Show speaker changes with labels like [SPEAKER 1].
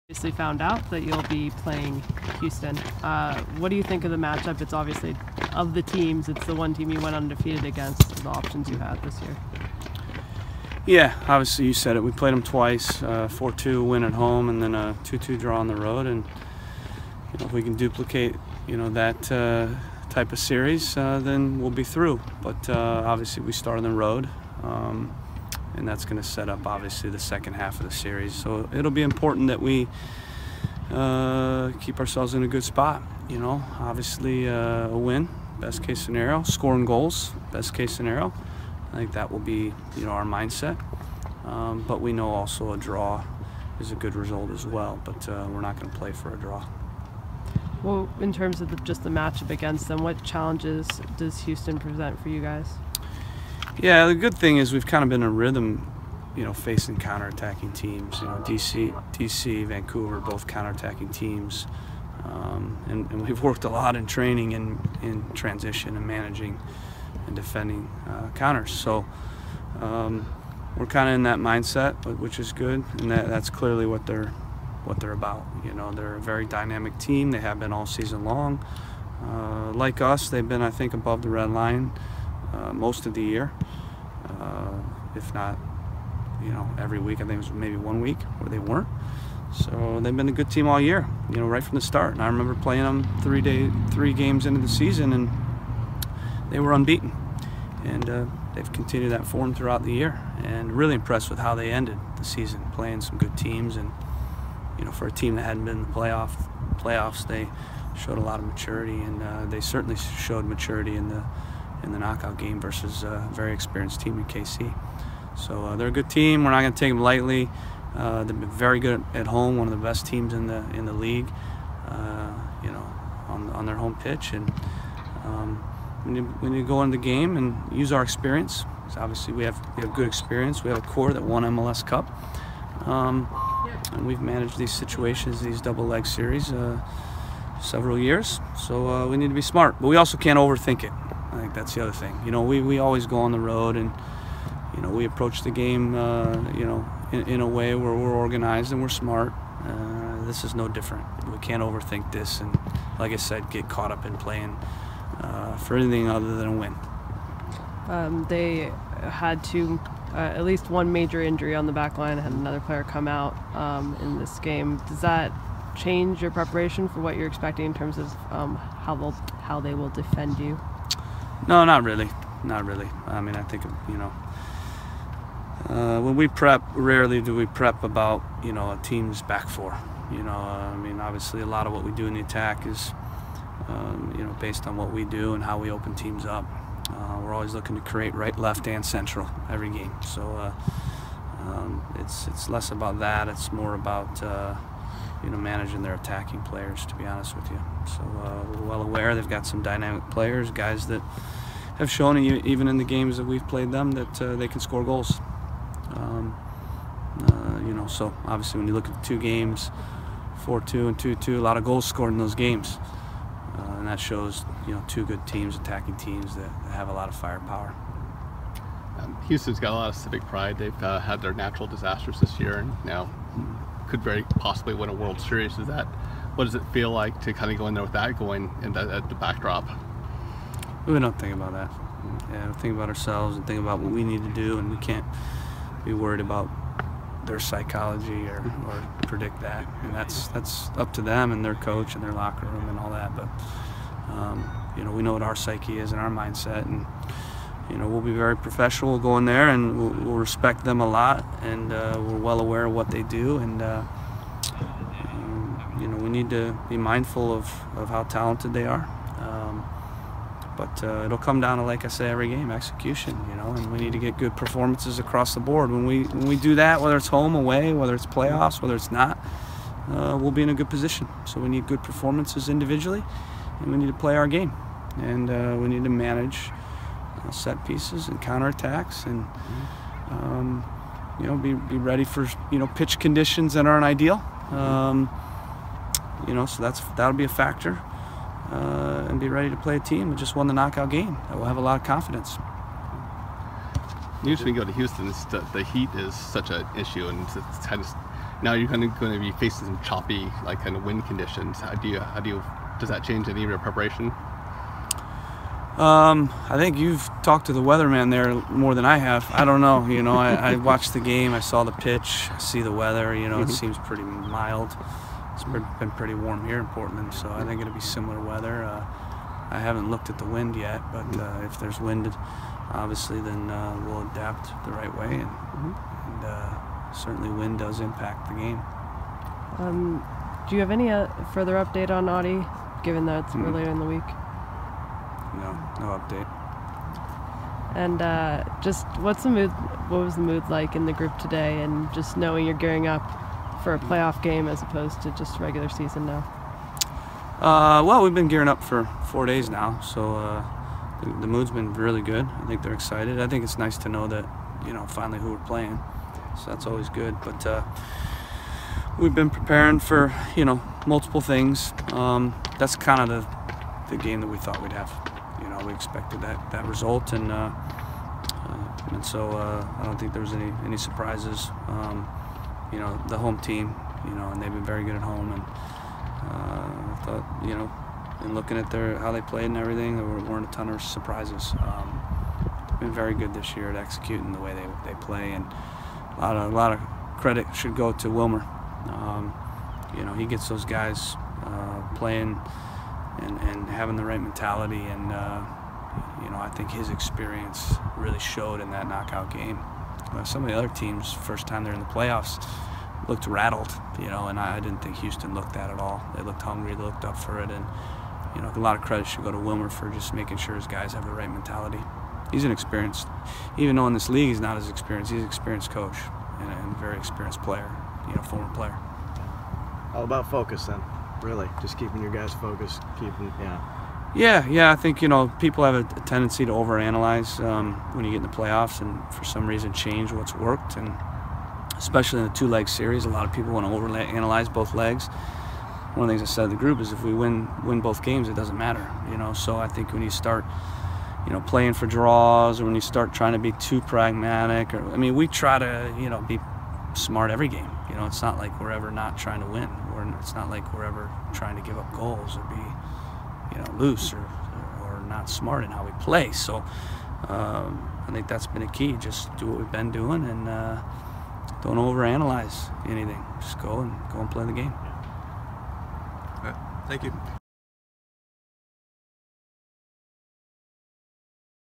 [SPEAKER 1] Obviously found out that you'll be playing Houston. What do you think of the matchup? It's obviously, of the teams, it's the one team you went undefeated against, the options you had this year.
[SPEAKER 2] Yeah, obviously you said it. We played them twice, 4-2 win at home and then a 2-2 draw on the road. And if we can duplicate that type of series, then we'll be through. But obviously we start on the road. And that's going to set up, obviously, the second half of the series. So it'll be important that we keep ourselves in a good spot. Obviously a win, best case scenario. Scoring goals, best case scenario. I think that will be, our mindset. But we know also a draw is a good result as well. But we're not going to play for a draw.
[SPEAKER 1] Well, in terms of just the matchup against them, what challenges does Houston present for you guys?
[SPEAKER 2] Yeah, the good thing is we've kind of been in a rhythm, facing counterattacking teams. DC, Vancouver, both counterattacking teams, and we've worked a lot in training and in transition and managing and defending counters. So we're kind of in that mindset, which is good, and that's clearly what they're about. They're a very dynamic team. They have been all season long. Like us, they've been, I think, above the red line most of the year, if not, every week. I think it was maybe 1 week where they weren't. So they've been a good team all year, right from the start. And I remember playing them 3 games into the season, and they were unbeaten. And they've continued that form throughout the year. And really impressed with how they ended the season, playing some good teams. And for a team that hadn't been in the playoffs, they showed a lot of maturity, and they certainly showed maturity in the knockout game versus a very experienced team in KC. So they're a good team. We're not going to take them lightly. They've been very good at home, one of the best teams in the league. On their home pitch, and we need to go into the game and use our experience. Obviously, we have good experience. We have a core that won MLS Cup, and we've managed these situations, these double leg series, several years. So we need to be smart, but we also can't overthink it. I think that's the other thing. We always go on the road, and we approach the game in a way where we're organized and we're smart. This is no different. We can't overthink this, and like I said, get caught up in playing for anything other than a win.
[SPEAKER 1] They had at least one major injury on the back line, had another player come out in this game. Does that change your preparation for what you're expecting in terms of how they will defend you?
[SPEAKER 2] No, not really. Not really. I mean, I think, when we prep, rarely do we prep about, a team's back four. I mean, obviously a lot of what we do in the attack is, based on what we do and how we open teams up. We're always looking to create right, left, and central every game. So it's less about that. It's more about, managing their attacking players, to be honest with you. So we're well aware they've got some dynamic players, guys that have shown, even in the games that we've played them, that they can score goals. So obviously when you look at the 2 games, 4-2 and 2-2, a lot of goals scored in those games. And that shows, 2 good teams, attacking teams that have a lot of firepower.
[SPEAKER 3] Houston's got a lot of civic pride. They've had their natural disasters this year, and now could very possibly win a World Series. What does it feel like to kind of go in there with that going at the backdrop?
[SPEAKER 2] We don't think about that. Yeah, we think about ourselves and think about what we need to do, and we can't be worried about their psychology or predict that. And that's up to them and their coach and their locker room and all that. But we know what our psyche is and our mindset, and we'll be very professional. We'll go in there and we'll respect them a lot, and we're well aware of what they do, and we need to be mindful of how talented they are. But it'll come down to, like I say, every game, execution, and we need to get good performances across the board. When we do that, whether it's home, away, whether it's playoffs, whether it's not, we'll be in a good position. So we need good performances individually, and we need to play our game. And we need to manage set pieces and counterattacks, and be ready for pitch conditions that aren't ideal. So that'll be a factor. And be ready to play a team that just won the knockout game. That will have a lot of confidence.
[SPEAKER 3] Usually when you go to Houston, the heat is such an issue, and it's kind of Now you're going to be facing some choppy, like kind of wind conditions. Does that change any of your preparation?
[SPEAKER 2] I think you've talked to the weatherman there more than I have. I don't know. You know, I watched the game. I saw the pitch. I see the weather. You know, it seems pretty mild. It's been pretty warm here in Portland, so I think it'll be similar weather. I haven't looked at the wind yet, but if there's wind, obviously, then we'll adapt the right way. And certainly, wind does impact the game.
[SPEAKER 1] Do you have any further update on Audi, given that it's earlier in the week?
[SPEAKER 2] No update.
[SPEAKER 1] And just what was the mood like in the group today, and just knowing you're gearing up for a playoff game as opposed to just regular season now?
[SPEAKER 2] Well, we've been gearing up for 4 days now, so the mood's been really good. I think they're excited. I think it's nice to know that, you know, finally who we're playing, so that's always good. But we've been preparing for, you know, multiple things. That's kind of the game that we thought we'd have. You know, we expected that result, and so I don't think there was any surprises. You know, the home team, you know, and they've been very good at home, and I thought, you know, in looking at how they played and everything, there weren't a ton of surprises. They've been very good this year at executing the way they play, and a lot of credit should go to Wilmer. You know, he gets those guys playing and having the right mentality, and you know, I think his experience really showed in that knockout game. Some of the other teams, first time they're in the playoffs, looked rattled, you know, and I didn't think Houston looked that at all. They looked hungry, they looked up for it, and you know, a lot of credit should go to Wilmer for just making sure his guys have the right mentality. He's an experienced, even though in this league he's not as experienced, he's an experienced coach and a very experienced player, you know, former player.
[SPEAKER 4] All about focus then, really, just keeping your guys focused,
[SPEAKER 2] Yeah, I think, you know, people have a tendency to overanalyze when you get in the playoffs and for some reason change what's worked, and especially in the two-leg series, a lot of people want to overanalyze both legs. One of the things I said to the group is if we win both games, it doesn't matter, you know. So I think when you start, you know, playing for draws, or when you start trying to be too pragmatic, or I mean, we try to, you know, be smart every game. You know, it's not like we're ever not trying to win, or it's not like we're ever trying to give up goals or be, you know, loose or not smart in how we play. So I think that's been a key. Just do what we've been doing, and don't overanalyze anything. Just go and play the game.
[SPEAKER 4] Thank you.